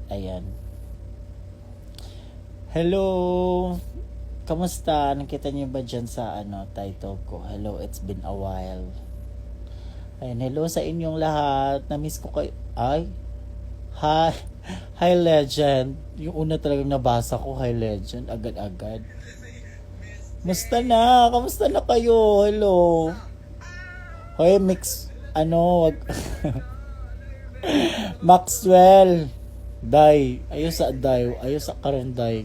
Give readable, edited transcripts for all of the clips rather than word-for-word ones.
Ayan. Hello! Kamusta? Nakita niyo ba dyan sa title ko? Hello, it's been a while. Ayan, hello sa inyong lahat. Na-miss ko kayo. Ay! Hi! Hi, Legend. Yung una talagang nabasa ko, Hi, Legend. Agad-agad. Musta na? Kamusta na kayo? Hello. Hoy, wag... Maxwell. Day. Ayos sa Day. Ayos sa karon Day.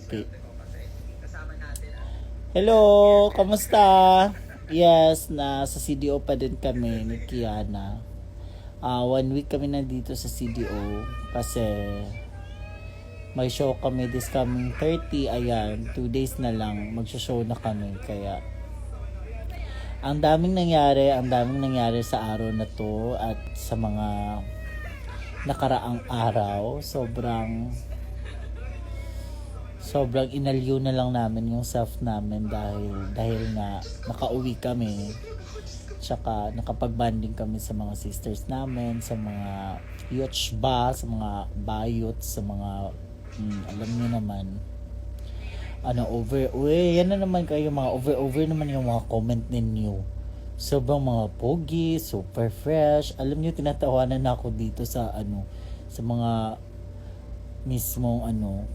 Hello. Kamusta? Yes, sa CDO pa din kami ni Kiana. 1 week kami nandito sa CDO kasi may show kami this coming 30. Ayan, 2 days na lang magsho-show na kami. Kaya ang daming nangyari sa araw na to at sa mga nakaraang araw. Sobrang inaliw na lang namin yung self namin dahil nga nakauwi kami. Tsaka nakapag-banding kami sa mga sisters namin, sa mga youth ba, sa mga bayot, sa mga alam niyo naman. Yan na naman kayo, mga over naman yung mga comment ninyo. Sobrang mga pogi, super fresh. Alam niyo, tinatawanan na ako dito sa mga mismong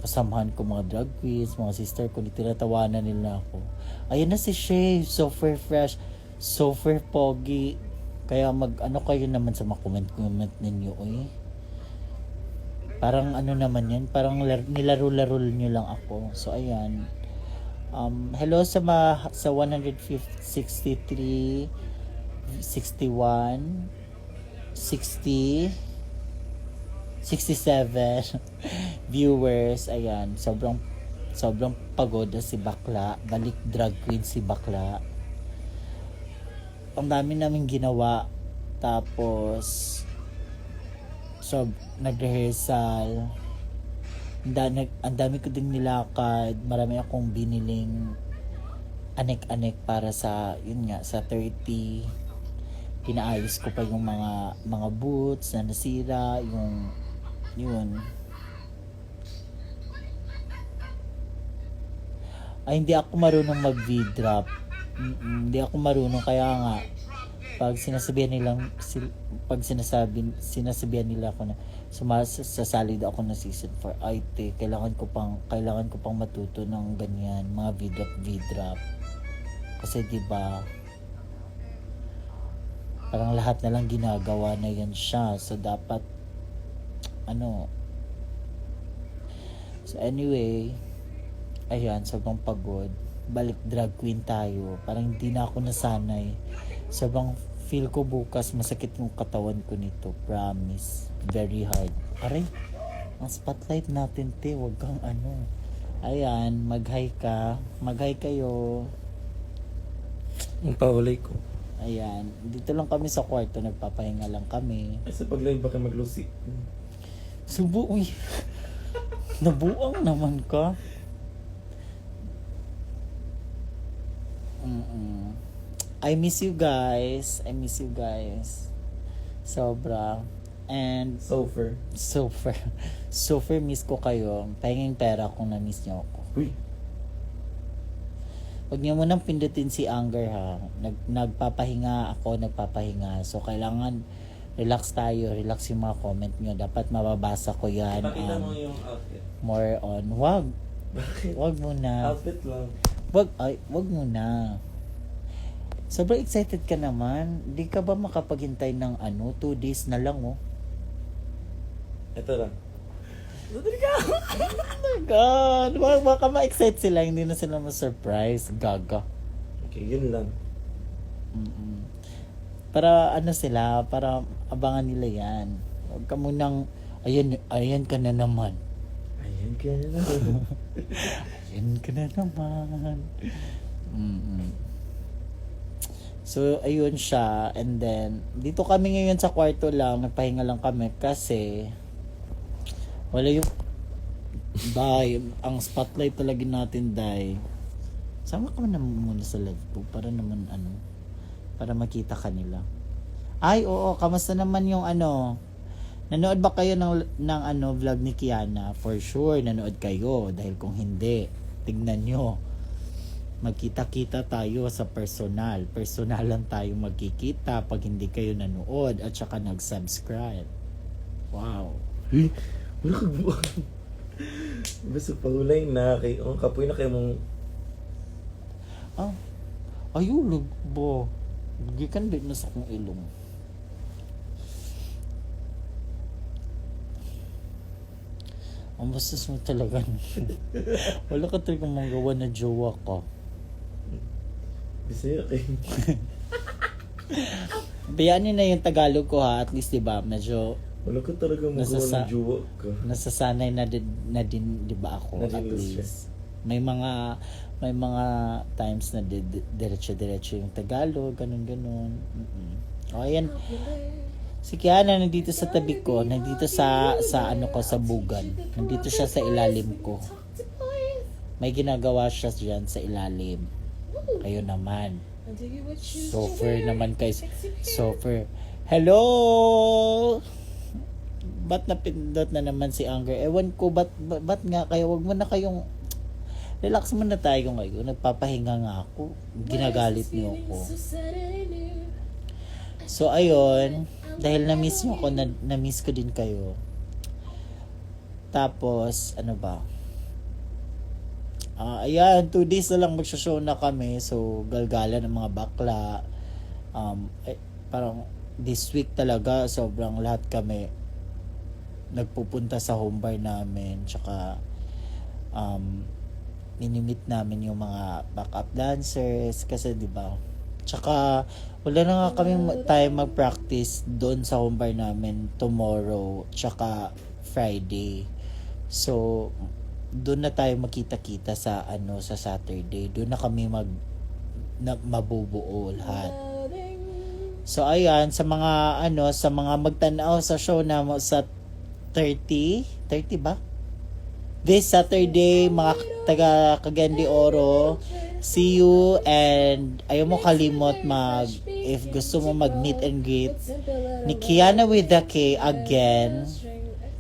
kasamahan ko, mga drag queens, mga sister ko, tinatawanan nila ako. Ayan na si Shay, super fresh, super pogi. Kaya kayo naman sa mga comment ninyo, Parang naman yan, parang nilaro-laro nyo lang ako. So ayan. Hello sa 163, 61, 60, 67 viewers. Ayan, sobrang pagod si Bakla. Balik drag queen si Bakla. Ang dami namin ginawa. Tapos nag-rehearsal. Ang dami ko din nilakad. Marami akong biniling anek-anek para sa 30. Pinaayos ko pa yung mga boots na nasira, yun. Ay, hindi ako marunong mag-V-drop. Hindi ako marunong, kaya nga pag sinasabihan nila ako na sasali daw ako ng season 4, kailangan ko pang matuto ng ganyan, mga V-drop. Kasi 'di ba, parang lahat na lang ginagawa na yan siya. So dapat So anyway, ayan, sobrang pagod. Balik drag queen tayo. Parang hindi na ako nasanay. Sobrang feel ko bukas masakit yung katawan ko nito. Promise. Very hard. Aray, ang spotlight natin, wag kang Ayan, mag-hi ka. Mag-hi kayo. Ang paulay ko. Ayan, dito lang kami sa kwarto. Nagpapahinga lang kami. Ay, sa pag-live baka maglusi. Subo, nabuang naman ka. I miss you guys. Sobra. And super miss ko kayo. Pahinging pera kung na-miss nyo ako. Uy. Huwag niyo munang pindutin si Anger, ha. Nagpapahinga. So kailangan relax tayo. Relax yung mga comment nyo. Dapat mababasa ko yan. Pakita mo yung outfit. More on. Wag. Bakit? Wag muna. Outfit lang. Wag muna. Sobrang excited ka naman. Di ka ba makapaghintay ng 2 days na lang, Ito lang. Oh my God. Baka ma-excite sila. Hindi na sila ma-surprise. Gaga. Okay, yun lang. Para sila, para abangan nila yan. Huwag ka munang, ayan ka na naman. Ayan ka na naman. Ayan ka na naman. So, ayun siya. And then, dito kami ngayon sa kwarto lang. Nagpahinga lang kami kasi wala yung ang spotlight talaga natin, sama ka naman muna sa live ko para naman para makita kanila. Ay, oo, kamusta naman yung Nanood ba kayo ng ano vlog ni Kiana? For sure, nanood kayo. Dahil kung hindi, tignan nyo. Magkita-kita tayo sa personal. Personal lang tayo magkikita pag hindi kayo nanood at saka nag-subscribe. Wow. Hey, wala ka buwan. Basta pahulay na kay kapoy na kayo mong Ah, ayun, bo. Gikan din na sa kong ilong. Ang bastos mo talaga. Wala ka talagang magawa na jowa ka. Bisaya kay. Bayanin na yung Tagalog ko ha. At least diba, medyo Wala ka talaga magawa ng jowa ka. nasasanay na din diba ako. At Nadinis siya. least. May mga times na diretso-diretso yung Tagalog. Ganun. O ayan. Si Kiana nandito sa tabi ko, nandito sa ano ko, sa bugan. Nandito siya sa ilalim ko. May ginagawa siya diyan sa ilalim. Kayo naman. Sofer naman kay Sofer. Hello! Ba't napindot na naman si Anger? Ewan ko, ba't nga kayo? Wag mo na kayong relax muna tayo ngayon. Nagpapahinga nga ako. Ginagalit niyo ako. So ayun, dahil na-miss niyo ako, na-miss ko din kayo. Tapos, ano ba? Ayan, 2 days na lang magsha-show na kami. So, galgala ng mga bakla. Parang this week talaga, sobrang lahat kami nagpupunta sa home bar namin. Tsaka, inimit namin yung mga backup dancers. Kasi, di ba? Tsaka, wala na nga kami time mag-practice doon sa home bar namin tomorrow. Tsaka, Friday. So, doon na tayo makita-kita sa sa Saturday. Doon na kami mabubuo lahat. So ayan, sa mga magtanaw sa show na sa 30 ba? This Saturday, mga taga Cagayan de Oro, see you, and ayaw mo kalimot if gusto mo mag-meet and greet ni Kiana with the K again.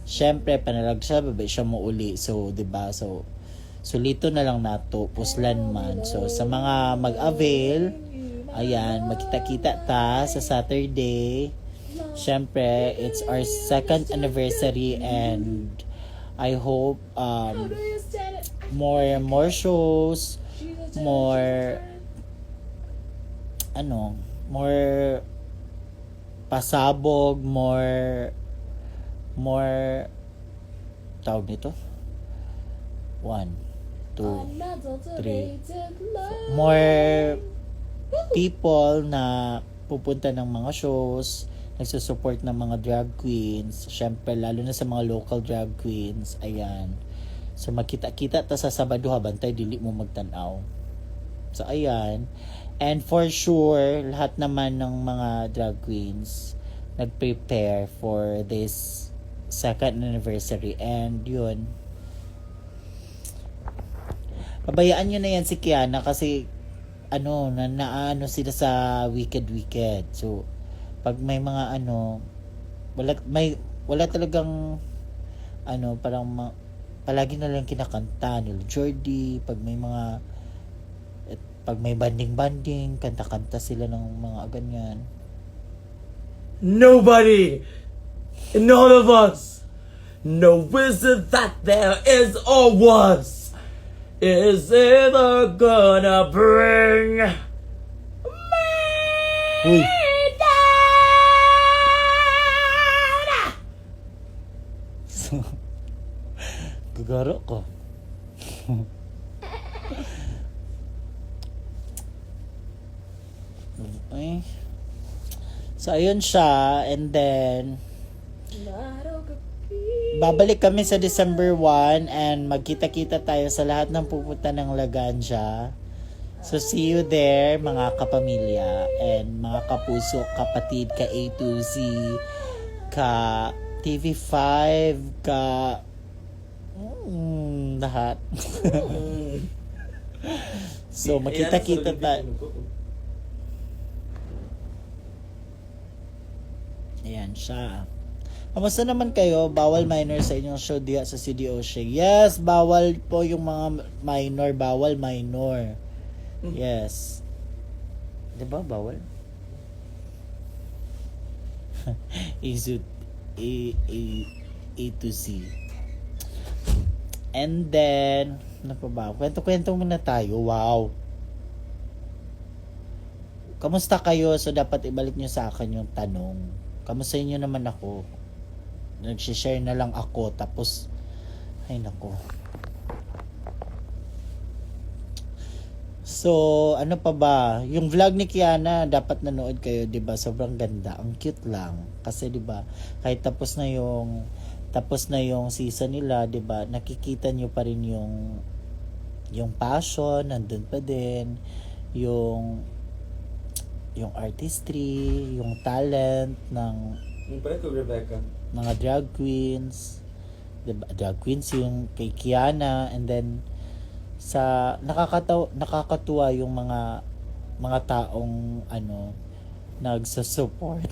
Syempre, panalag siya, babae siya mo uli. So, diba? So, lito na lang nato, puslan man. So, sa mga mag-avail, ayan, magkita-kita ta sa Saturday. Syempre, it's our 2nd anniversary and I hope more shows, more pasabog, more tawag nito 1, 2, 3 more people na pupunta ng mga shows, nagsusupport ng mga drag queens, syempre lalo na sa mga local drag queens. Ayan, so makita-kita ta sa Sabado ha, bantay dili mo magtanaw. So ayan, and for sure lahat naman ng mga drag queens nag-prepare for this 2nd anniversary, and yun, pabayaan nyo na yan si Kiana kasi naano sila sa Wicked. So pag may mga wala talagang parang palagi na lang kinakanta nila Jordy. Pag may banding kanta sila ng mga ganyan. Nobody in all of us knows that there is or was is ever gonna bring me Uy. down. So, gagaro ko. Ay. So, ayun siya. And then, babalik kami sa December 1 and magkita-kita tayo sa lahat ng pupunta ng Laganja. So, see you there, mga kapamilya and mga kapuso, kapatid, ka A to Z, ka TV5, ka lahat. So, magkita-kita tayo. Ayan siya. Kamusta naman kayo? Bawal minor sa inyong show diya sa CDO Shea. Yes, bawal po yung mga minor. Bawal minor. Yes. Diba bawal? Isut A to C. And then, ano pa ba? Kwento-kwento muna tayo. Wow. Kamusta kayo? So, dapat ibalik nyo sa akin yung tanong. Kamusta nyo naman ako? Nag-share na lang ako. Tapos, ay nako. So, ano pa ba? Yung vlog ni Kiana, dapat nanood kayo, 'di ba? Sobrang ganda. Ang cute lang kasi 'di ba? Kahit tapos na yung season nila, 'di ba? Nakikita niyo pa rin yung passion nandun pa din, yung artistry, yung talent ng Yung pala ko, Rebecca. mga drag queens, 'di ba? Drag queens yung kay Kiana, and then sa nakakatuwa yung mga taong nagsusupport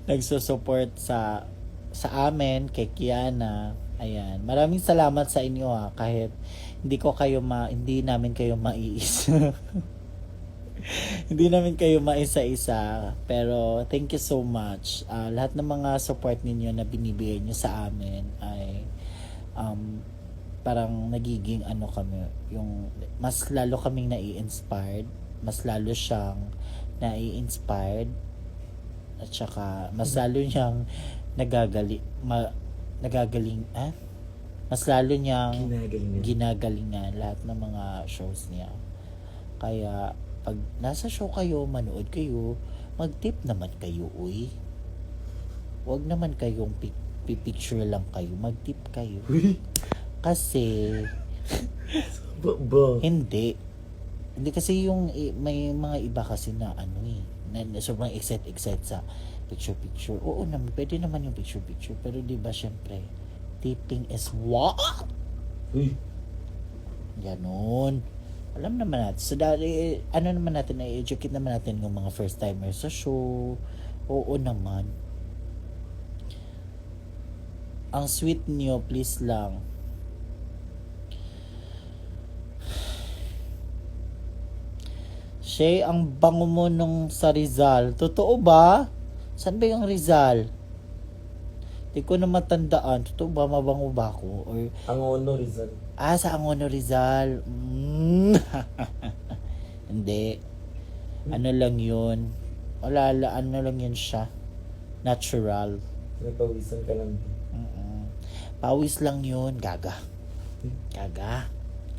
nagsusupport sa amin kay Kiana. Ayan, maraming salamat sa inyo kahit hindi namin kayo maiis. Hindi namin kayo maisa-isa, pero thank you so much. Lahat ng mga support ninyo na binibigay nyo sa amin ay parang nagiging kami, yung mas lalo kaming nai-inspired, mas lalo siyang nai-inspired, at saka mas lalo niyang mas lalo niyang ginagalingan lahat ng mga shows niya. Kaya pag nasa show kayo, manood kayo, mag-tip naman kayo, uy. Huwag naman kayong picture lang kayo, mag-tip kayo. Kasi hindi kasi yung may mga iba kasi na na sobrang excited sa picture. Oo naman, pwede naman yung picture, pero di ba syempre tipping is what? Ganon. Alam naman natin. So naman natin, i-educate naman natin yung mga first timers sa show. Oo naman. Ang sweet niyo, please lang. Shay, ang bango mo nung sa Rizal. Totoo ba? Saan ba yung Rizal? Di ko na matandaan. Totoo ba? Mabango ba ako? Or Angono, Rizal. sa Angono, Rizal. Hindi. Ano lang yun? Ano lang yun siya? Natural. Napawisan ka lang. Pawis lang yun. Gaga.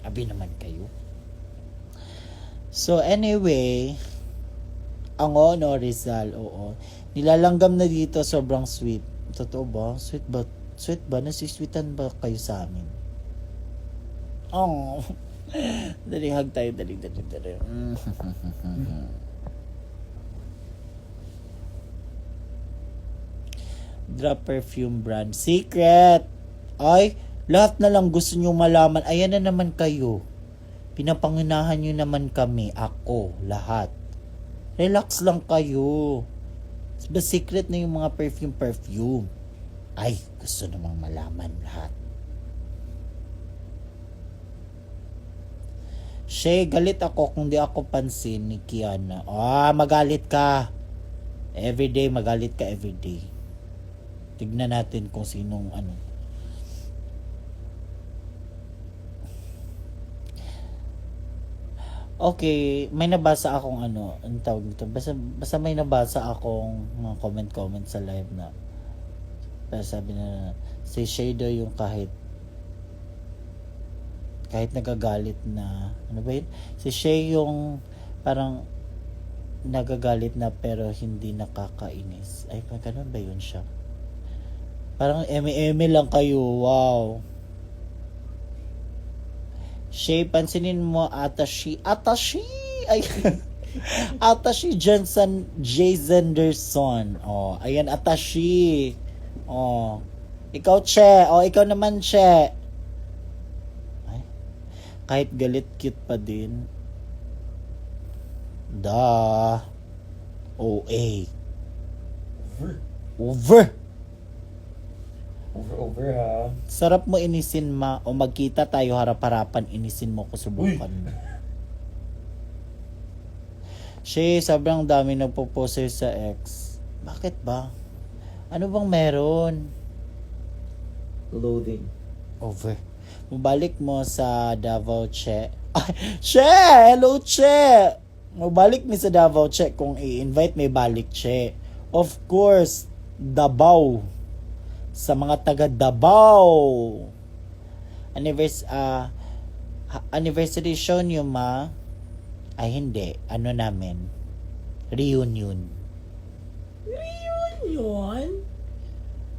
Abi naman kayo. So anyway, Angono, Rizal, oo. Nilalanggam na dito, sobrang sweet. Totoo ba? Sweet ba? Nasisweetan ba kayo sa amin? Oh. Dali, hug tayo. Dali. Drop perfume brand. Secret! Ay, lahat na lang gusto nyo malaman. Ayan na naman kayo. Pinapanginahan nyo naman kami. Ako, lahat. Relax lang kayo. The secret na yung mga perfume. Ay, gusto namang malaman lahat. Shay, galit ako kung di ako pansin ni Kiana. Magalit ka. Everyday, magalit ka everyday. Tignan natin kung sinong Okay, may nabasa akong ang tawag nito. Basta may nabasa akong mga comment sa live na sabi na si Shado yung kahit nagagalit na ano ba yun? Si Shay yung parang nagagalit na pero hindi nakakainis. Ay, ganun ba yun siya? Parang eme lang kayo. Wow. Shay, pansinin mo, Atashi. Ay, Atashi Jensen J. Zenderson. Ayan, Atashi. Ikaw, Che. Ikaw naman, Che. Ay, kahit galit, cute pa din. OA. Over! Over ha. Sarap mo inisin ma, o magkita tayo harap-harapan, inisin mo ko, subukan mo. Siya, sobrang dami nagpo-post sa'yo sa ex. Bakit ba? Ano bang meron? Loading. Over. Mabalik mo sa Davao Che. Ay, Che! Hello, Che! Mabalik mi sa Davao Che. Kung i-invite, may balik, Che. Of course, Davao. Sa mga taga Davao. Anniversary show niyo, ma? Ay, hindi. Ano namin? Reunion. Yun?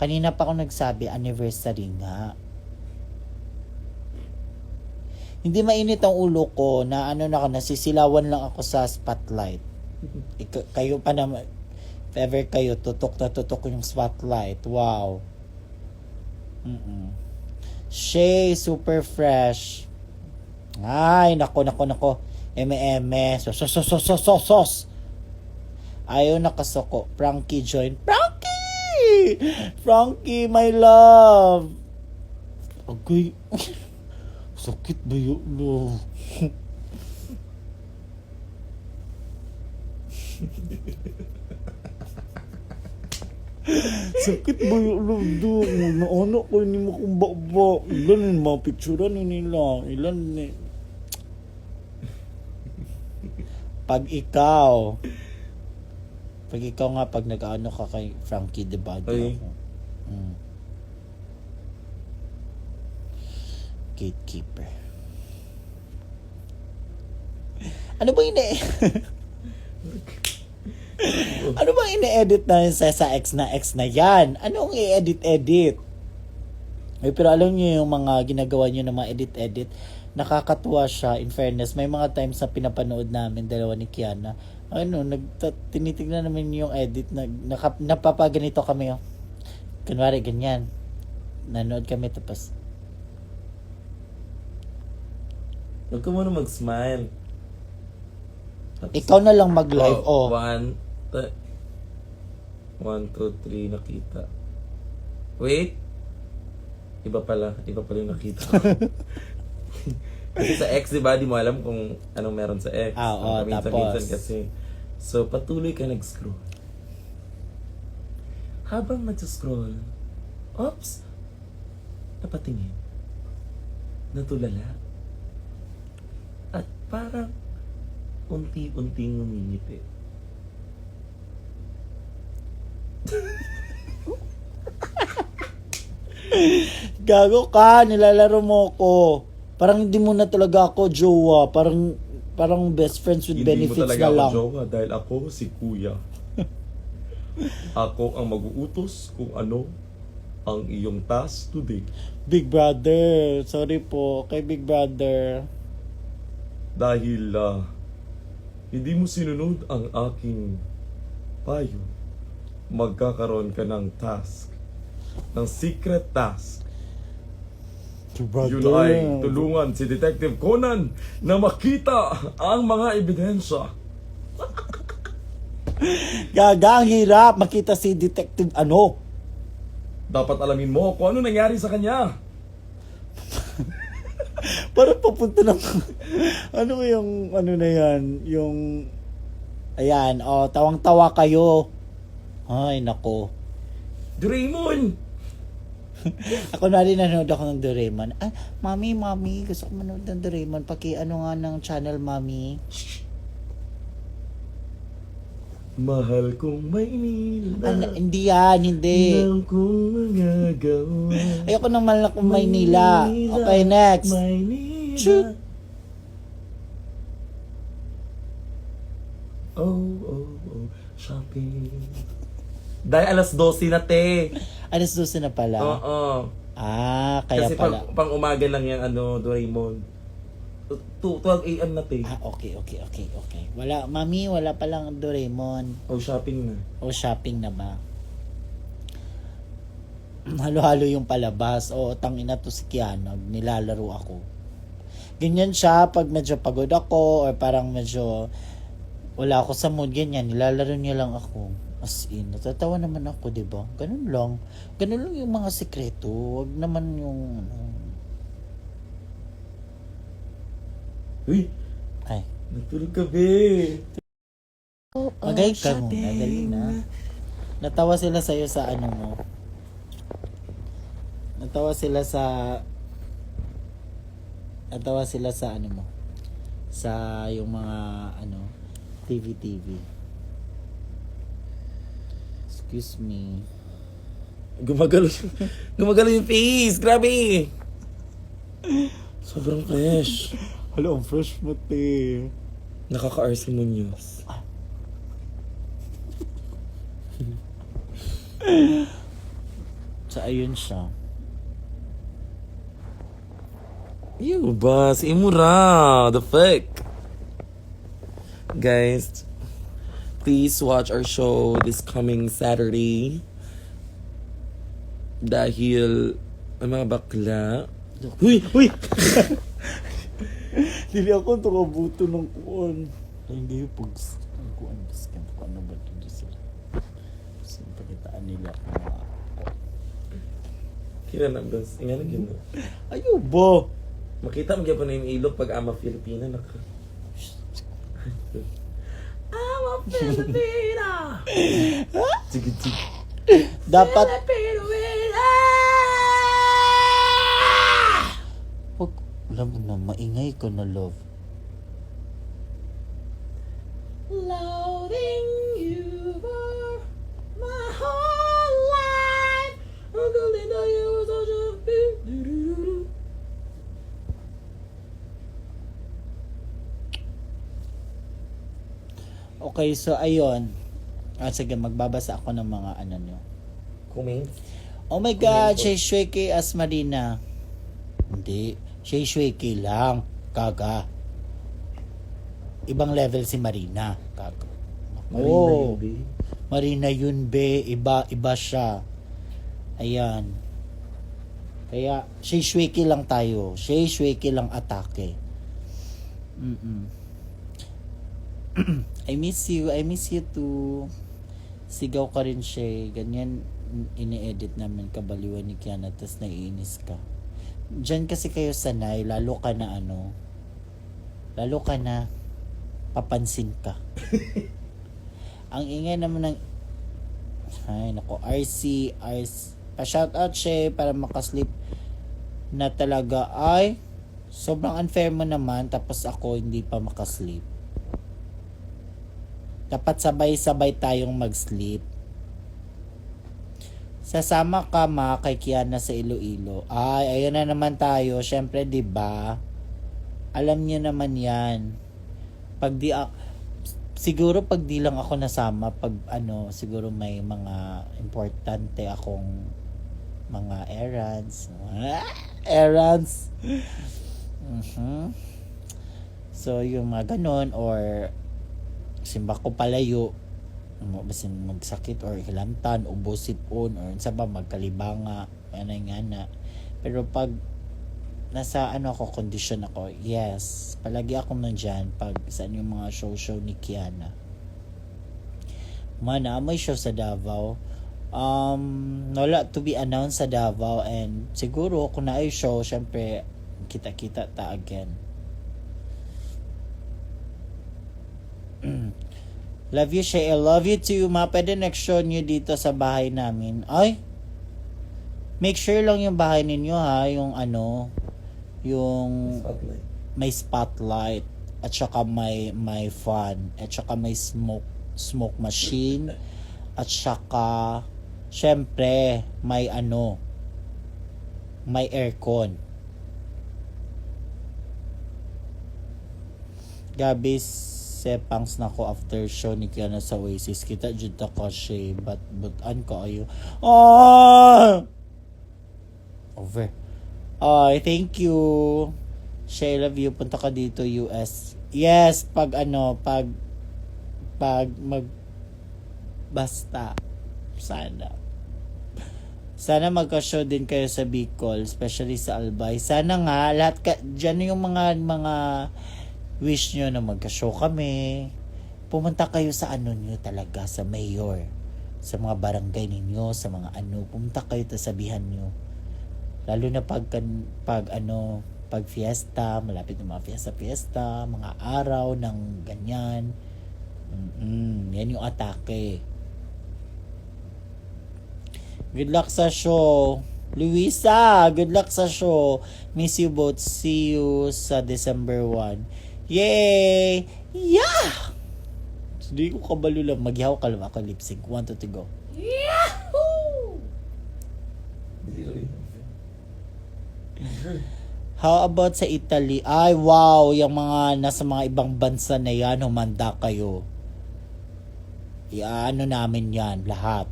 Kanina pa ako nagsabi, anniversary nga. Hindi mainit ang ulo ko na nasisilawan lang ako sa spotlight. Kayo pa naman, if ever kayo, tutok na tutok yung spotlight. Wow. Shay, super fresh. Ay, nako. Eme. Sos. Ayaw nakasoko. Frankie join. Frankie, my love. Okay. Sakit ba yun? No. Sakit ba yun? No. Naano ko ni mo kung ba. Ilan yung mga picturean nila. Ilan ni. Pag ikaw nga, pag nag-ano ka kay Frankie, diba? Ay. Gatekeeper. Ano ba ano bang ine-edit na yun sa ex na yan? Anong i-edit? Pero alam niyo yung mga ginagawa niyo na mga edit, nakakatuwa siya. In fairness, may mga times na pinapanood namin, dalawa ni Kiana, tinitignan namin yung edit, napapaganito kami, kunwari ganyan, nanood kami, tapos Huwag ka muna mag-smile. Tapos, ikaw na lang mag-live. 1, 2, 3, nakita. Wait. Iba pala yung nakita. Kasi sa ex, diba, di mo alam kung anong meron sa ex. Paminsan-minsan kasi. So, patuloy ka nag-scroll. Habang nag-scroll, oops, napatingin. Natulala. At parang unti-unting ngumingiti. Gago ka, nilalaro mo ko. Parang hindi mo na talaga ako jowa. Parang best friends with benefits na lang. Hindi mo talaga ako jowa dahil ako si Kuya. Ako ang mag-uutos kung ano ang iyong task today. Big Brother. Sorry po kay Big Brother. Dahil hindi mo sinunod ang aking payo, magkakaroon ka ng task. Ng secret task. Big Brother. Yun ay tulungan si Detective Conan na makita ang mga ebidensya. Gaga, ang hirap makita si Detective Dapat alamin mo kung ano nangyari sa kanya. Parang papunta ng yung na yan, yung ayan, tawang-tawa kayo. Ay, nako. Doraemon! Ako na rin nanood ako ng Doraemon. Ah, mami, gusto ko manood ng Doraemon. Nga ng channel, mami. Mahal kong Maynila. Hindi yan, hindi. Nang kong mga gawa. Ayoko nang malak kong Maynila. Okay, next. Maynila. Shoot. Oh, shopping. Dahil alas 12 na, te. Alas 12 na pala. Oo. Kaya Kasi pala. pang umaga lang yan, Doraemon. 12 a.m. na, te. Okay. Mami, wala palang Doraemon. Oh, shopping na. Shopping na ba? Halo-halo yung palabas. Tangina to si Kiana. Nilalaro ako. Ganyan siya pag medyo pagod ako or parang medyo wala ako sa mood, ganyan. Nilalaro niya lang ako. As in, natatawa naman ako, di ba? Ganun lang. Ganun lang yung mga sekreto. Wag naman yung, ano. Uy, Ay, natulog ka, be. magay ka muna. Dali na. Natawa sila sa'yo sa ano mo. Natawa sila sa ano mo. Sa yung mga, ano, TV. Excuse me. Gumagalo yung face. Grabe. Sobrang fresh. Hala, ang fresh mo, te. Nakaka-arsimonious. So, ayun siya. Ew, ba? Si Imura. The fuck? Guys, please watch our show this coming Saturday. Dahil ang mga bakla. Huy! Huy! Dili ako ito kabuto ng kuon. Ay, hindi yung pugs. Ang kuon. Biskan ko ano ba ito sila. Kasi pakitaan nila ako mga... Kinanabas. Ingano gino. Ayaw ba? Makita mo gyapon na yung ilog pag ama Filipina. Naka. Ama Filipina! Sige, sige. Dapat... Wag, alam mo na, maingay ko na, love. Loving you for my whole life. I'm gonna know you were such a Okay, so ayun. Sige, magbabasa ako ng mga ano nyo. Comments? Oh my God, Shay Shuiki as Marina. Hindi. Shay Shuiki lang. Kaga. Ibang level si Marina. Kaga. Oh, Marina yun, be. Iba siya. Ayan. Kaya, Shay Shuiki lang tayo. Shay Shuiki lang atake. I miss you too. Sigaw ka rin siya. Ganyan ini-edit namin kabaliwan ni Kiana, tas naiinis ka. Diyan kasi kayo sanay, lalo ka na papansin ka. Ang ingay naman ng ay nako, RC pa-shoutout siya para makasleep na talaga. Ay sobrang unfair mo naman, tapos ako hindi pa makasleep. Dapat sabay-sabay tayong mag-sleep. Sasama ka kay Kiana sa Iloilo. Ay, ayun na naman tayo. Syempre, 'di ba? Alam niyo naman 'yan. Siguro pag di lang ako nasama, pag siguro may mga importante akong mga errands. So, yung mga ganon, or simba ko palayo, basin magsakit or hilantan o bosipon or sa ba magkalibanga ana. Pero pag nasa ako condition ako, yes, palagi ako nandiyan pag saan yung mga show ni Kiana. May show sa Davao. Wala to be announced sa Davao, and siguro kung na ay show, syempre kita-kita ta again. Love you, Shay. I love you too. Pwede next show nyo dito sa bahay namin. Ay, make sure lang yung bahay ninyo ha, yung yung Spotlight. may spotlight, at saka may fan, at saka may smoke machine, at saka syempre may may aircon. Gabi sepangs na ko after show ni Kiana sa Oasis. Kita jud ta ka siya, but-an ka ayo. Over. Ay, thank you. Shay, love you. Punta ka dito, US. Yes, pag basta. Sana magka-show din kayo sa Bicol, especially sa Albay. Sana nga, dyan yung mga wish nyo na magka-show kami. Pumunta kayo sa nyo talaga, sa mayor. sa mga barangay ninyo, sa mga ano, pumunta kayo, ta sabihan nyo. Lalo na pag fiesta, malapit ng mga fiesta, mga araw ng ganyan. Yan yung atake. Good luck sa show. Luisa, good luck sa show. Miss you both. See you sa December 1. Yay! Yeah! Hindi ko kabalo lang. Magyaw ka lang ako lip sync. 1, 2, 3, go. Yahoo! How about sa Italy? Ay, wow! Yung mga nasa mga ibang bansa na yan, humanda kayo. Ano namin yan, lahat.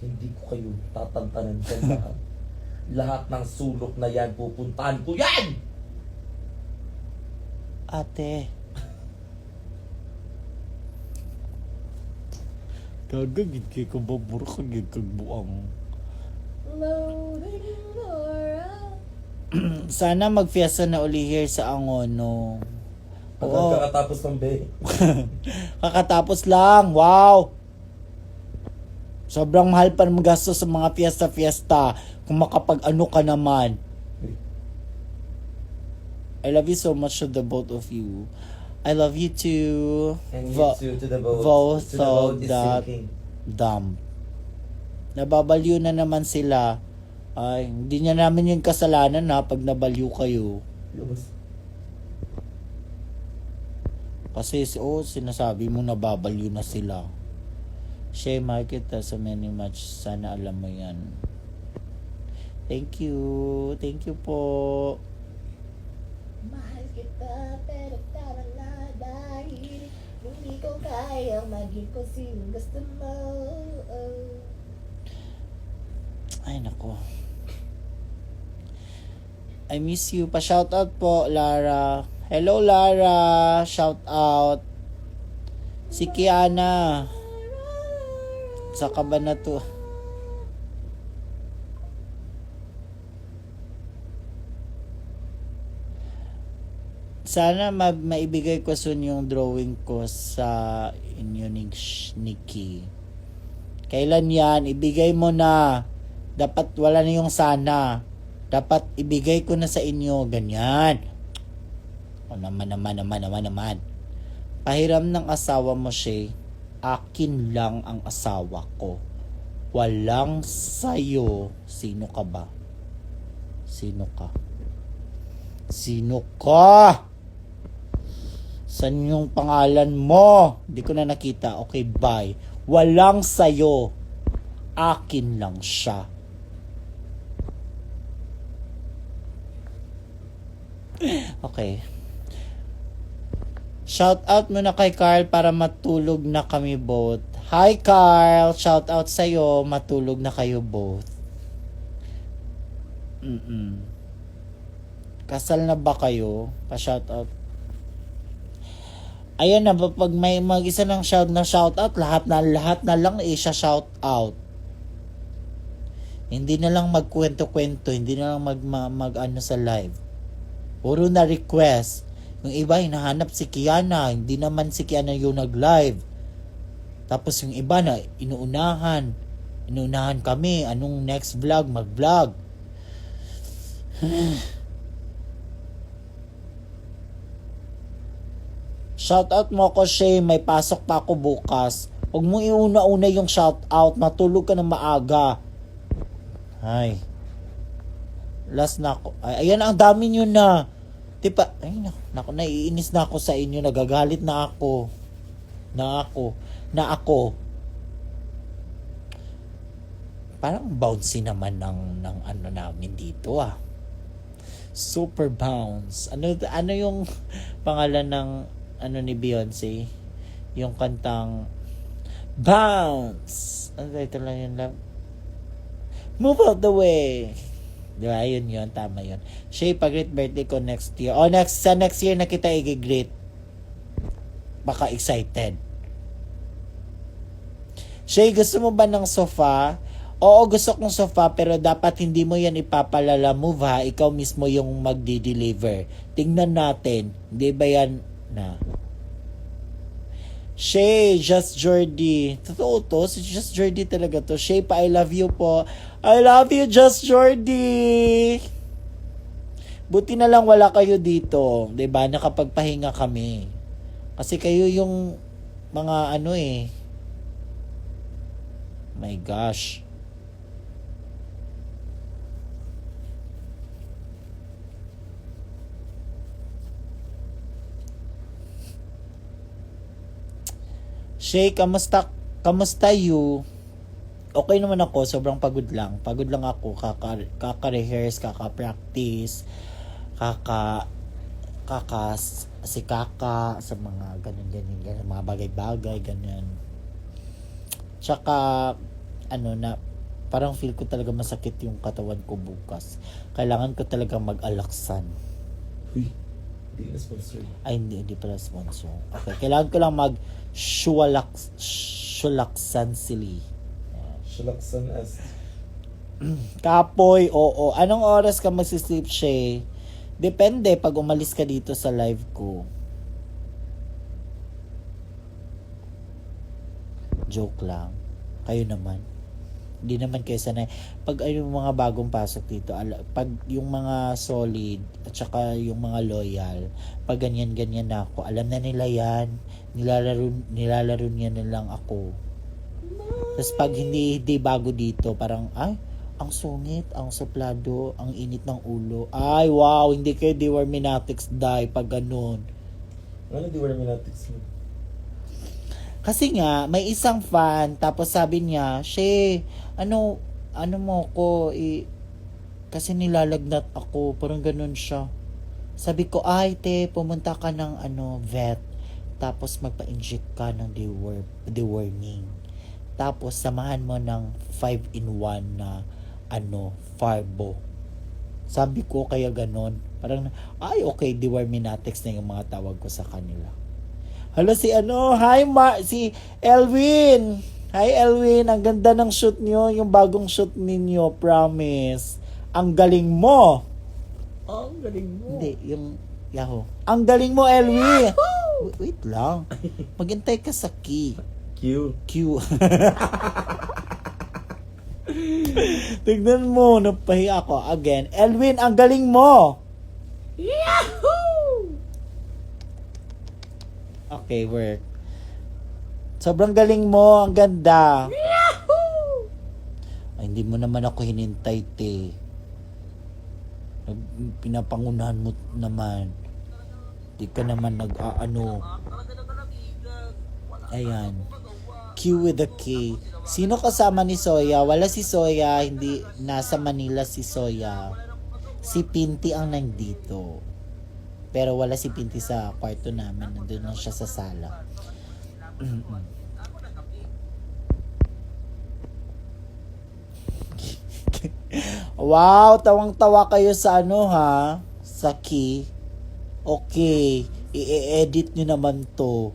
Hindi ko kayo tatantanan sa lahat. Lahat ng sulok na yan, pupuntahan ko yan! Ate. Kagagid kay kababura kagid kagbuang. Loading Laura. Sana magfiesta na uli here sa Angono. Agad kakatapos ng be. Kakatapos lang. Wow! Sobrang mahal pa naman gastos sa mga fiesta-fiesta. Kung makapag-ano ka naman. I love you so much to the both of you. I love you too. And you too, to the boat. Both To the boat of is that sinking. dumb. Nababaliw na naman sila. Ay, hindi niya namin yung kasalanan na pag nabaliw kayo. Lumos. Kasi sinasabi mo nababaliw na sila. Shea Market sa many much. Sana alam mo yan. Thank you. Thank you po. Mahal kita pero parang na dahil hindi ko kayang maging kung sino gusto mo. Ay, nako. I miss you. Pa-shoutout po, Lara. Hello, Lara. Shoutout. Si Kiana. Sa Cabanatu. Sana maibigay ko soon yung drawing ko sa inyo ni Nikki. Kailan yan? Ibigay mo na. Dapat wala na yung sana. Dapat ibigay ko na sa inyo. Ganyan. O naman. Pahiram ng asawa mo siya. Akin lang ang asawa ko. Walang sayo. Sino ka ba? Sino ka? Sino ka? San yung pangalan mo? Hindi ko na nakita. Okay, bye. Walang sayo. Akin lang siya. Okay. Shout out muna kay Carl para matulog na kami both. Hi Carl, shout out sa'yo. Matulog na kayo both. Kasal na ba kayo? Pa-shout out. Ayan na, pag may mag-isa ng shout out, lahat na lang shout out. Hindi na lang magkwento-kwento, hindi na lang mag ano sa live. Puro na request. Yung iba hinahanap si Kiana, hindi naman si Kiana yung nag-live. Tapos yung iba na inuunahan kami, anong next vlog, mag-vlog. Shoutout mo ako, Shay. May pasok pa ako bukas. Huwag mo iuna-una yung shoutout. Matulog ka na maaga. Ay. Last na ako. Ay, ayan, ang dami nyo na. Diba? Ay, naku, naiinis na ako sa inyo. Nagagalit na ako. Na ako. Parang bouncy naman ng ano namin dito ah. Super bounce. Ano yung pangalan ng ano ni Beyonce? Yung kantang Bounce. Ano ito lang yun lang? Move out the way. Diba? Yun. Tama yun. Shay, pag-greet birthday ko next year. Sa next year na kita i-greet. Baka excited. Shay, gusto mo ba ng sofa? Oo, gusto kong sofa, pero dapat hindi mo yan ipapalala move ha. Ikaw mismo yung magdi-deliver. Tingnan natin. Hindi ba yan na? Shay, Just Jordy. Totoo to? Si Just Jordy talaga to. Shay pa, I love you po. I love you, Just Jordy! Buti na lang wala kayo dito. 'Di ba? Nakapagpahinga kami. Kasi kayo yung mga ano eh. My gosh. Shay, kamusta? Kamusta you? Okay naman ako, sobrang pagod lang. Pagod lang ako, kaka-rehearse, kaka-practice, si kaka sa mga ganyan, mga bagay-bagay, ganyan. Tsaka, parang feel ko talaga masakit yung katawan ko bukas. Kailangan ko talaga mag-alaksan. Uy, hindi na sponsor. Ay, hindi pala sponsor. Okay, kailangan ko lang mag-shulaksan sili. Shalaksan as. Kapoy, oo. Anong oras ka magsisleep, Shay? Depende pag umalis ka dito sa live ko. Joke lang. Kayo naman. Hindi naman kayo sanay. Pag yung mga bagong pasok dito, pag yung mga solid at saka yung mga loyal, pag ganyan-ganyan na ako, alam na nila yan. Nilalaro niya na lang ako. Tapos pag hindi bago dito, parang, ay, ang sungit, ang suplado, ang init ng ulo. Ay, wow, hindi kayo Deworminatics die pag ganun. Ano Deworminatics mo? Kasi nga, may isang fan, tapos sabi niya, Shay, ano mo ko, kasi nilalagnat ako, parang ganun siya. Sabi ko, ay, pumunta ka ng vet, tapos magpa-inject ka ng deworming. Tapos, samahan mo ng 5-in-1 na, Farbo. Sabi ko, kaya ganon. Parang, ay, okay, Deworminatics na yung mga tawag ko sa kanila. Hala, si si Elwin. Hi, Elwin. Ang ganda ng shoot nyo, yung bagong shoot ninyo, promise. Ang galing mo. Ang galing mo. Hindi, yung Yahoo. Ang galing mo, Elwin. Wait lang. Maghintay ka sa key. Q. Tignan mo, napahi ako. Again, Elwin, ang galing mo! Yahoo! Okay, work. Sobrang galing mo, ang ganda. Yahoo! Ay, hindi mo naman ako hinintay, te. Pinapangunahan mo naman. Di ka naman Ayan. Q with a K. Sino kasama ni Soya? Wala si Soya, hindi nasa Manila si Soya. Si Pinti ang nandito. Pero wala si Pinti sa kwarto namin. Nandun lang siya sa sala. Wow, tawang-tawa kayo sa ha? Sa key. Okay, i-edit nyo naman to.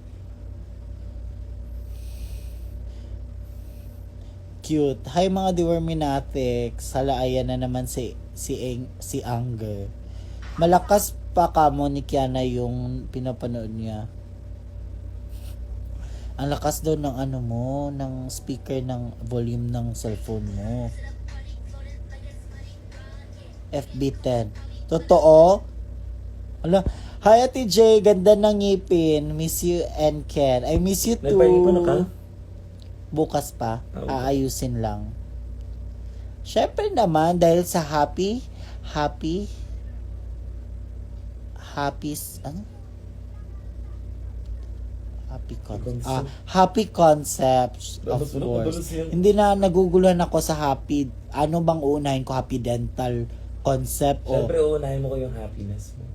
Cute. Hi mga Deworminatics. Hala, ayan na naman si Anger. Malakas pa ka mo ni Kiana yung pinapanood niya. Ang lakas daw ng ng speaker ng volume ng cellphone mo. FB10. Totoo? Hala. Hi Ate J, ganda ng ngipin. Miss you and Ken. I miss you too. Nagpahingi na ka? Bukas pa. Okay. Aayusin lang. Syempre naman, dahil sa happy concepts, of course. Hindi na naguguluhan ako sa happy. Ano bang uunahin ko? Happy dental concept o Siyempre, uunahin mo ko yung happiness mo.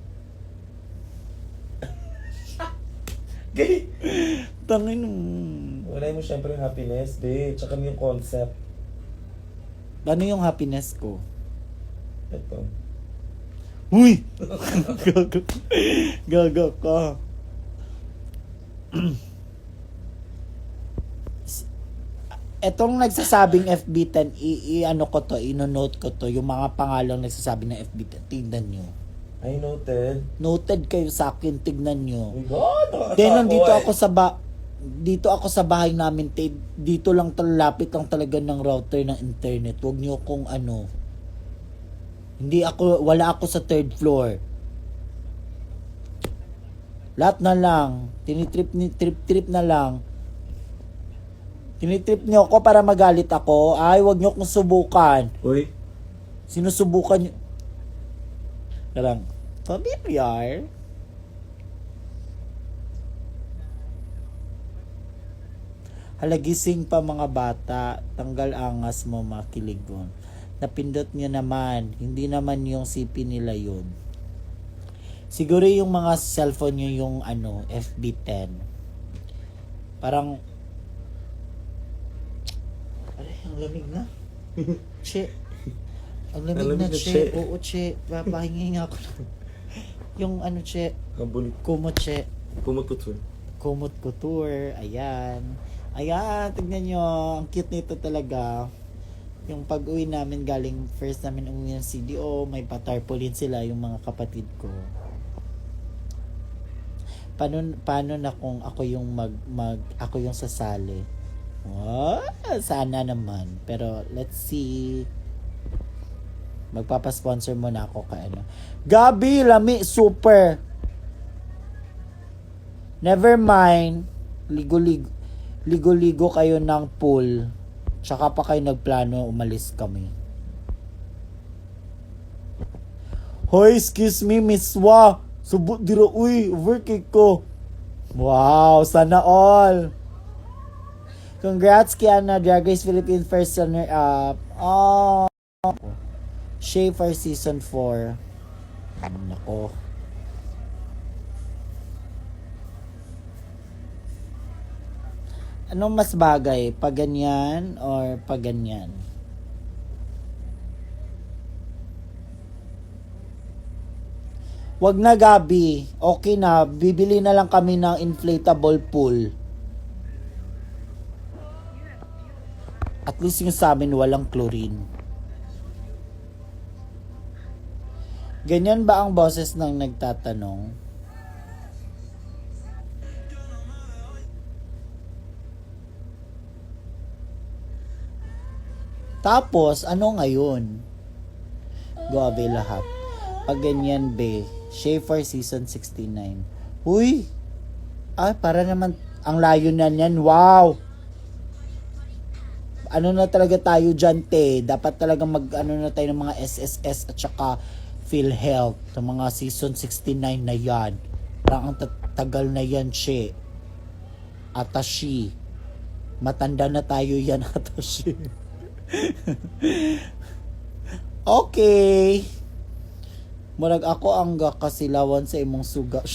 Gay! tangin mo. Uunahin mo siyempre yung happiness, babe. Tsaka yung concept. Ano yung happiness ko? Ito. Uy! Gaga ka. Etong nagsasabing FB10, ino-note ko to, yung mga pangalang nagsasabing ng FB10, tignan nyo. I noted. Noted kayo sa akin, tignan nyo. Oh my God! Then, nandito ako sa dito ako sa bahay namin, dito lang lapit lang talaga ng router ng internet. Huwag niyo kung ano. Wala ako sa third floor. Lahat na lang, trip na lang. Tinitrip niyo ako para magalit ako. Ay, wag niyo akong subukan. Uy, Sinusubukan niyo. Karang, familiar. Halagising pa mga bata, tanggal angas mo makiligon. Napindot niyo naman, hindi naman yung CP nila yun. Siguro yung mga cellphone niyo yung FB10. Parang, aray, ang lamig na. Che. Ang lamig na, che. Oo, che. Papahingi nga ako. Yung che. Kabul. Kumot, che. Pumututul. Kumot couture. Ayan. Ayan, tignan nyo. Ang cute nito talaga. Yung pag-uwi namin galing, first namin umuwi ng CDO, may patarpaulin sila yung mga kapatid ko. Paano na kung ako yung ako yung sasali? Sana naman. Pero let's see. Magpapasponsor muna ako ka Gabi, lami, super. Never mind. Ligo-ligo kayo ng pool. Tsaka pa kayo nagplano, umalis kami. Hoy, excuse me, Miss Wa. Subot dira, uy, overcake ko. Wow, sana all. Congrats, Kiana, Drag Race Philippines first runner up. Oh. Shay for season 4. Nako. Anong mas bagay? Pag ganyan or pag ganyan? Wag na, Gabi. Okay na. Bibili na lang kami ng inflatable pool. At least yung sa amin walang chlorine. Ganyan ba ang boses ng nagtatanong? Tapos, ano ngayon? Goabe lahat. Pag ganyan, be. Schaefer season 69. Uy! Para naman, ang layo na yan. Wow! Ano na talaga tayo dyan, te? Dapat talaga na tayo ng mga SSS at saka PhilHealth. Sa mga season 69 na yan. Parang ang tagal na yan, she. Atashi. Matanda na tayo yan, Atashi. Okay. Murag ako ang kasilawan sa imong suga.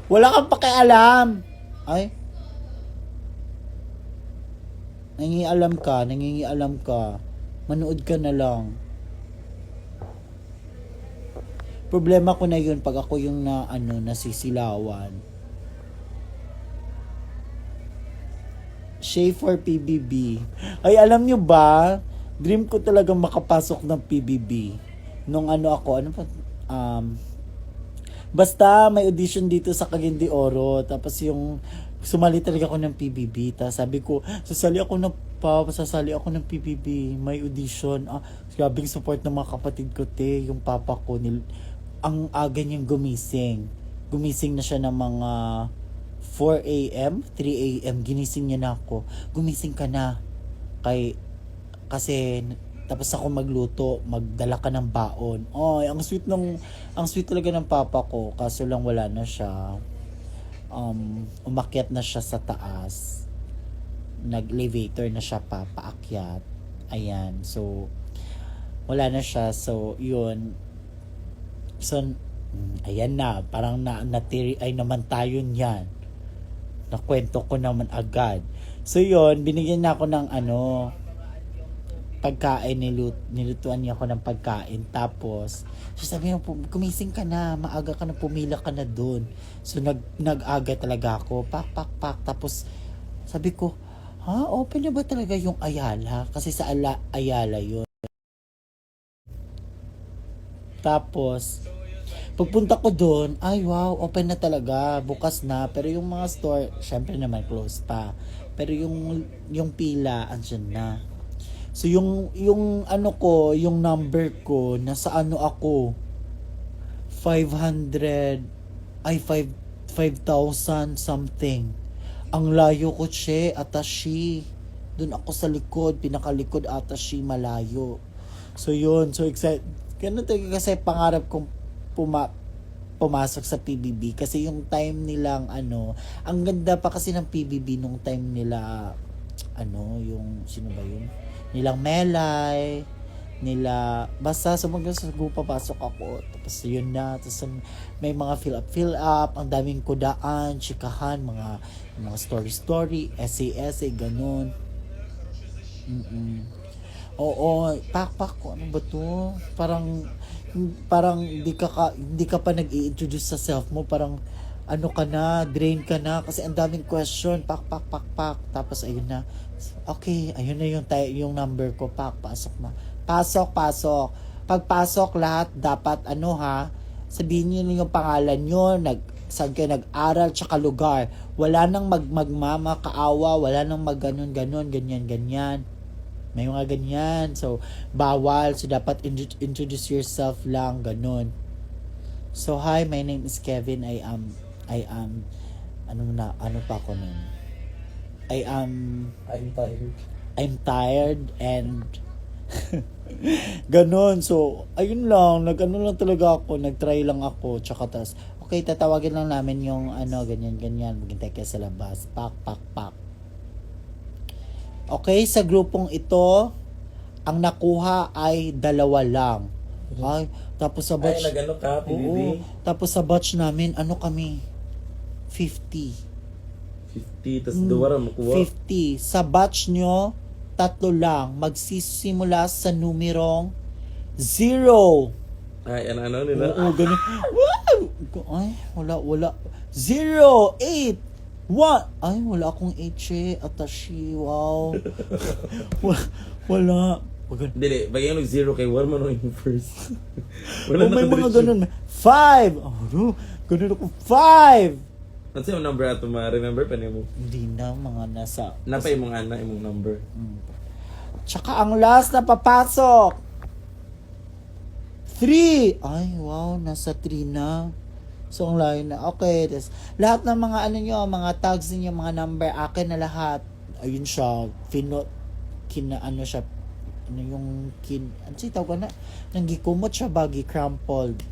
Wala kang pakialam. Ay. Nangingialam ka. Manood ka na lang. Problema ko na yun pag ako yung nasisilawan. Shay for PBB. Ay, alam nyo ba? Dream ko talaga makapasok ng PBB. Nung basta may audition dito sa Cagayan de Oro. Tapos yung sumali talaga ako ng PBB. Tapos sabi ko, sasali ako ng PBB. May audition. Grabing support ng mga kapatid ko, te. Yung papa ko, ang aga niyang gumising. Gumising na siya ng mga 4 a.m., 3 a.m. Ginising niya na ako. Gumising ka na. Kasi tapos ako magluto, magdala ka ng baon. Ang sweet talaga ng papa ko. Kaso lang wala na siya. Umakyat na siya sa taas. Nag-elevator na siya paakyat. Ayan. So wala na siya. So yun. So ayan na. Parang natiri ay naman tayo niyan. Nakwento ko naman agad. So yun, binigyan na ako ng pagkain, nilutuan niya ako ng pagkain. Tapos, sabi niya, kumising ka na, maaga ka na, pumila ka na dun. So nag-aga talaga ako, pak. Tapos sabi ko, open na ba talaga yung Ayala? Kasi sa Ayala yun. Tapos, Pagpunta ko doon, ay wow, open na talaga, bukas na. Pero yung mga store, syempre naman close pa. Pero yung pila, andyan na. So yung ano ko, yung number ko, nasa ano ako, 500, ay 5,000 something. Ang layo ko, che, Atashi. Doon ako sa likod, pinakalikod Atashi, malayo. So yun, so excited. Ganun talaga kasi pangarap kong pumasok sa PBB kasi yung time nilang ano, ang ganda pa kasi ng PBB nung time nila ano, yung sino ba yun? Nilang Melay, nila basta sa mga papasok ako, tapos yun na, tapos may mga fill up, ang daming kudaan, chikahan, mga story, essay, ganun. Oo, pakpak ko, ano ba to? Parang hindi ka pa nag-i-introduce sa self mo, parang ano ka na, drain ka na kasi ang daming question, pak. Tapos ayun na. Okay, ayun na yung number ko, pasok na. Pasok. Pagpasok lahat dapat ano ha, sabihin niyo yung pangalan niyo, saan kayo nag-aral, tsaka lugar. Wala nang magmamakaawa, wala nang ganyan. May mga ganyan. So, bawal. So, dapat introduce yourself lang. Ganun. So, hi, my name is Kevin. Ano pa ako nun? I'm tired and ganun. So, ayun lang. Nag-ano lang talaga ako. Nag-try lang ako. Tsaka tas, okay, tatawagin lang namin yung ganyan. Maghintay kayo sa labas. Pak. Okay, sa grupong ito, ang nakuha ay 2 lang. Ay, tapos sa batch... Ay, nag-ano ka, PBB? Oo, tapos sa batch namin, ano kami? 50. 50, tas duwara makuha. 50. Sa batch nyo, 3 lang. Magsisimula sa numerong 0. Ay, ano nila? Oo, ganun. Wow! Ay, wala. 0, 8, 1. Ay, wala akong H. Atashi, wow. Wala. Dili, bagay yung 0 kay War man yung first. May mga ganun. 5. Oh, ganun ako. 5. Ano sa'yo number ato ma-remember pa niyo mo? Hindi na, mga nasa... Napay mong imong number. Tsaka ang last na papasok. 3. Ay, wow, nasa 3 na. So, ang layo na. Okay, tas lahat ng mga mga tags niyo, mga number, akin na lahat. Ayun siya, ano tawag na? Nanggikumot siya, bagi crumpled.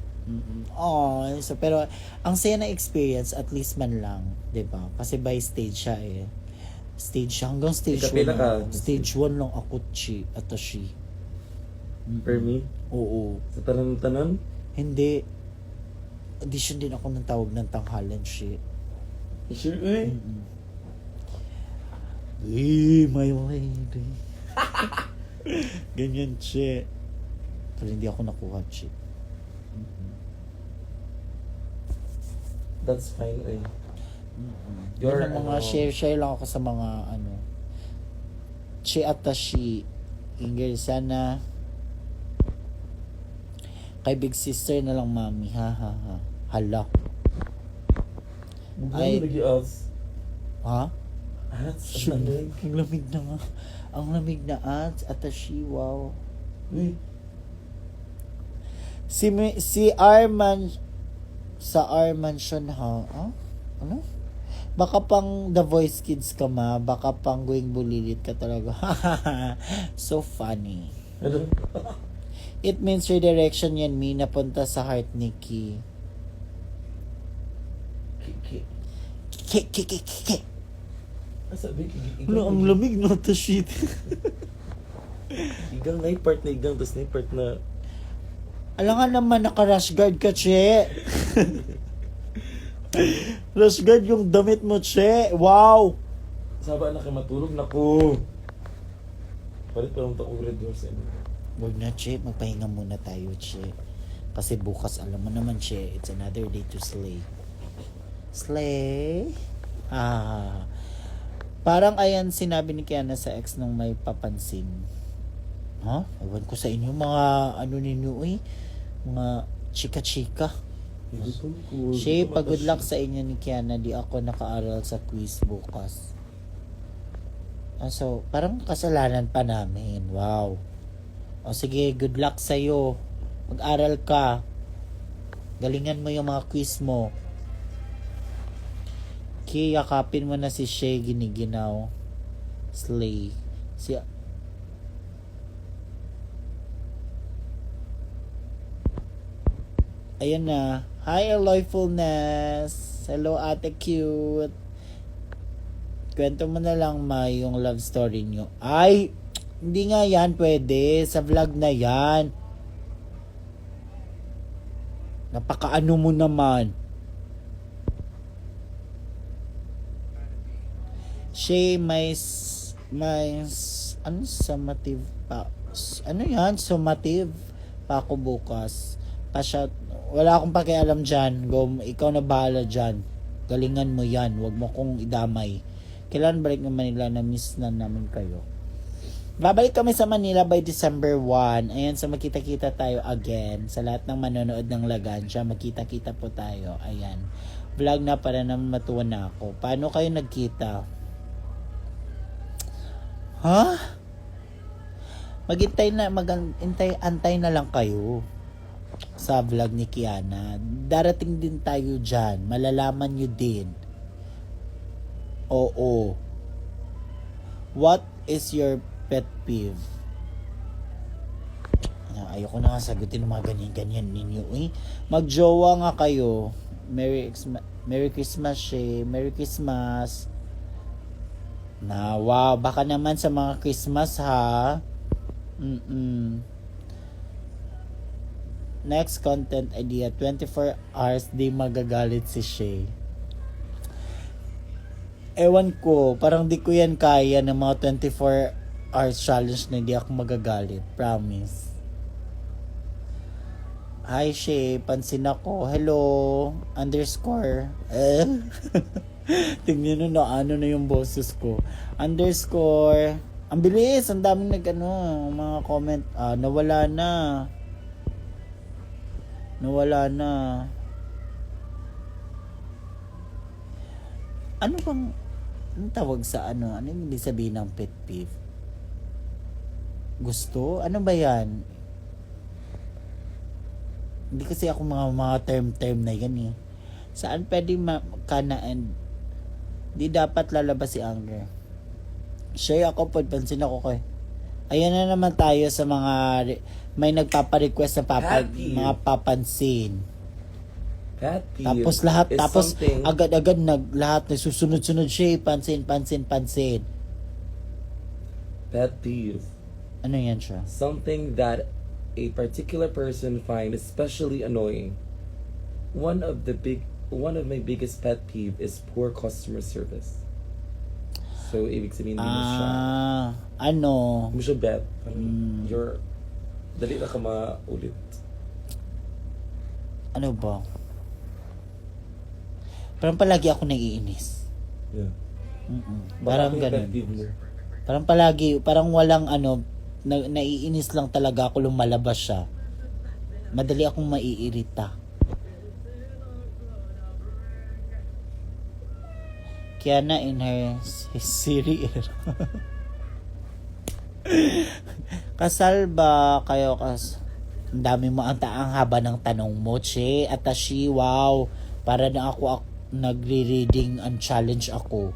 Oh, so, pero, ang saya na experience, at least man lang, diba? Kasi by stage siya eh. Hanggang stage 1 Ikapila ka? Stage 1 lang ako, Atashi. Per me? Oo. Sa tanan-tanan? Hindi. Audition din ako ng tawag ng tanghalan, shit. Sure, eh? My lady. Ganyan, shit. Pero hindi ako nakuha, shit. That's fine, eh. Your mga share lang ako sa mga Chi Atashi. Ingrid, sana kay big sister na lang, mami. Ha. Hala. Ay, nag-i-us. Ha? Ats, ang lamig. Ang lamig na nga. Ang lamig na ats. Atashi, wow. Uy. Si Arman sa Armansion ha? Ano? Baka pang The Voice Kids ka ma. Baka pang Going Bulilit ka talaga. So funny. Ano? It means redirection yan, Mi. Napunta sa heart ni Ki. Ki. Sabi, Wala, ang lamig na to shit. Igang na part na igang, tapos na part na... Alam nga naman, naka-rash guard ka, che. Rash guard yung damit mo, che. Wow! Saba na kayo matulog, naku! Palit pa lang ito red doors. Huwag na, che. Magpahinga muna tayo, che. Kasi bukas, alam mo naman, che, it's another day to slay. Slay? Parang ayan sinabi ni Kiana sa ex nung may papansin. Ha? Ewan ko sa inyo, mga ano ninyo eh. Mga chika-chika. Gutom ko. Shay, pag good luck sa inyo ni Kiana, di ako nakaaral sa quiz bukas. So, parang kasalanan pa namin. Wow. O sige, good luck sa'yo. Mag-aral ka. Galingan mo yung mga quiz mo. Yakapin mo na si Shay Giniginaw. Slay. Ayan na. Hi, Aloyfulness. Hello, Ate Cute. Kwento mo na lang, Ma, yung love story nyo. Ay, hindi nga yan pwede. Sa vlog na yan. Napakaano mo naman. Shay, ano summative pa? Ano yan? Summative pa ako bukas. Wala akong pakialam dyan. Ikaw na bahala dyan. Galingan mo yan. Huwag mo kong idamay. Kailan balik ng Manila? Na-miss na namin kayo. Babalik kami sa Manila by December 1. Ayan, so magkita-kita tayo again. Sa lahat ng manonood ng Lagansya, magkita-kita po tayo. Ayan. Vlog na para naman matuwa na ako. Paano kayo nagkita? Ha? Antay na lang kayo sa vlog ni Kiana. Darating din tayo dyan. Malalaman nyo din. Oo. What is your pet peeve? Ayoko na nga sagutin ng mga ganyan-ganyan ninyo. Magjowa nga kayo. Merry Christmas, Shay. Merry Christmas. Wow, baka naman sa mga Christmas, ha? Next content idea, 24 hours di magagalit si Shay. Ewan ko, parang di ko yan kaya ng mga 24 hours challenge na hindi ako magagalit. Promise. Hi Shay, pansin ako. Hello, _. Tingnan nyo na ano na yung boses ko. _ Ang bilis, ang daming mga comment. Nawala na. Ano bang anong tawag sa ano? Ano yung ibig sabihin ng pet peeve? Gusto? Ano ba yan? Hindi kasi ako mga term na yan eh. Saan pwede kanaan? Di dapat lalabas si anger. Siya ako po, pansin ako kay. Ayan na naman tayo sa mga may nagpapa-request na mga papansin. Happy. Tapos agad-agad lahat nagsusunod-sunod siya, pansin. Pet peeve. Ano yan siya? Something that a particular person finds especially annoying. One of my biggest pet peeve is poor customer service. So, ibig sabihin mo siya. Ano? Mo siya bet. Dali na ka maulit. Ano ba? Parang palagi ako naiinis. Yeah. Parang ganun. Parang walang naiinis lang talaga ako lumalabas siya. Madali akong maiirita. Kiana in her Siri. Kasal ba kayo ang dami mo ang haba ng tanong mo, Che. Atashi, wow. Para na ako nagre-reading and challenge ako.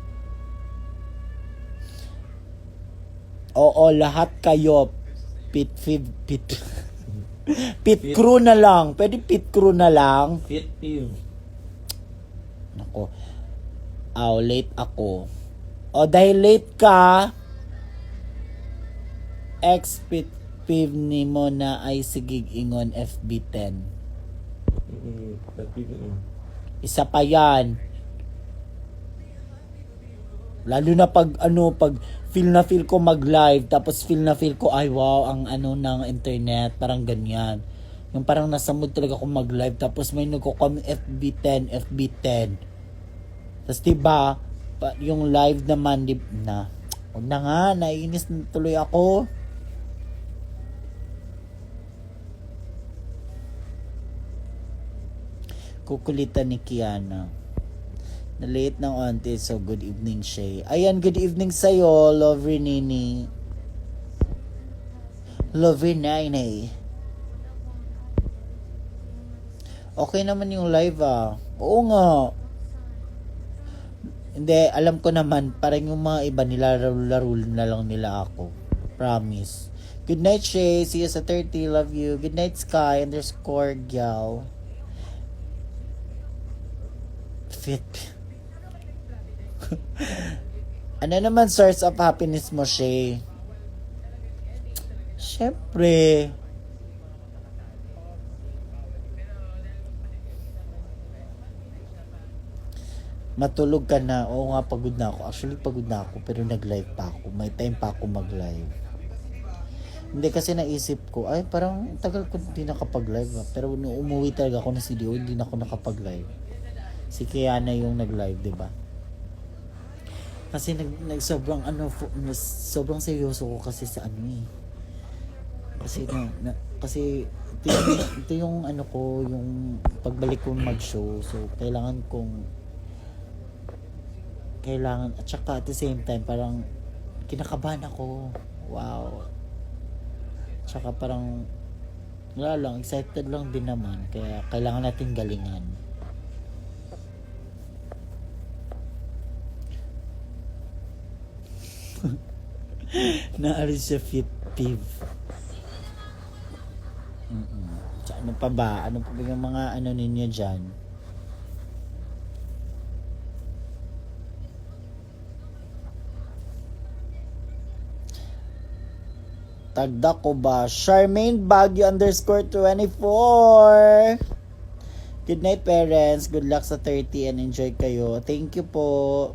Oo, lahat kayo. Pit crew na lang. Pwede pit crew na lang. Pet peeve. Nako. Late ako. Dahil late ka, ex-pit peeve ni mo na ay sigig ingon FB10. Pet peeve. Isa pa yan. Lalo na pag feel ko mag-live, tapos feel ko, ay wow, ang ng internet, parang ganyan. Yung parang nasa mood talaga akong mag-live, tapos may nagko-comment FB10. Tapos diba, yung live naman, huwag na nga, naiinis na tuloy ako. Kukulitan ni Kiana. Na-late ng onte, so good evening, Shay. Ayan, good evening sa'yo, Lovely Nini. Lovely Nini. Okay naman yung live Oo nga. Hindi, alam ko naman, parang yung mga iba nilalaro na lang nila ako. Promise. Good night, Shay. See you sa 30. Love you. Good night, Sky _gal. Fit. Ano naman source of happiness mo, Shay? Syempre. Matulog ka na. Oo nga, pagod na ako. Actually, pagod na ako, pero nag-live pa ako. May time pa ako mag-live. Hindi kasi naisip ko, ay parang tagal ko hindi nakapag-live. Pero nung umuwi talaga ako ng CDO, hindi na ako nakapag-live. Si Kiana yung nag-live, di ba? Kasi sobrang sobrang seryoso ko kasi sa kasi ito yung yung pagbalik ko mag-show. So kailangan at saka at the same time parang kinakabahan ako. Wow. Tsaka parang wala lang, excited lang din naman. Kaya kailangan natin galingan. Naalis siya fit piv. Ano pa ba? Ano pa ba yung mga ninyo dyan? Tagda ko ba? Charmaine Baguio _24. Good night, parents. Good luck sa 30 and enjoy kayo. Thank you po.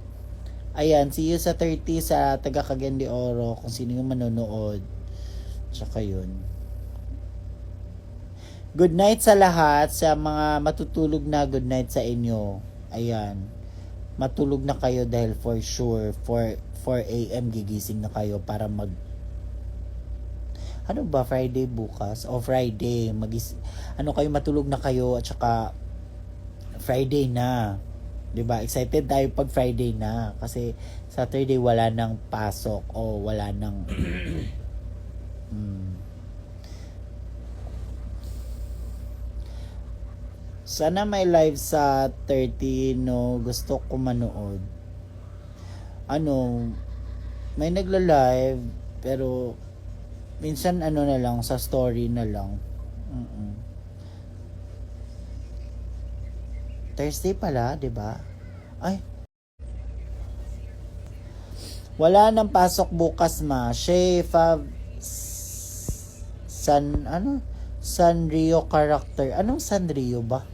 Ayan, see you sa 30 sa taga Cagayan de Oro kung sino yung manonood. Tsaka yun. Good night sa lahat, sa mga matutulog na, good night sa inyo. Ayan. Matulog na kayo dahil for sure 4 AM gigising na kayo para Friday bukas? O Friday, kayo matulog na kayo at saka Friday na. 'Di ba? Excited tayo pag Friday na kasi Saturday wala nang pasok o wala nang Sana may live sa 30 gusto ko manood. May nagla-live pero minsan na lang sa story na lang. Thursday pala, 'di ba? Ay. Wala nang pasok bukas, ma. Shay Fab Sanrio character. Anong Sanrio ba?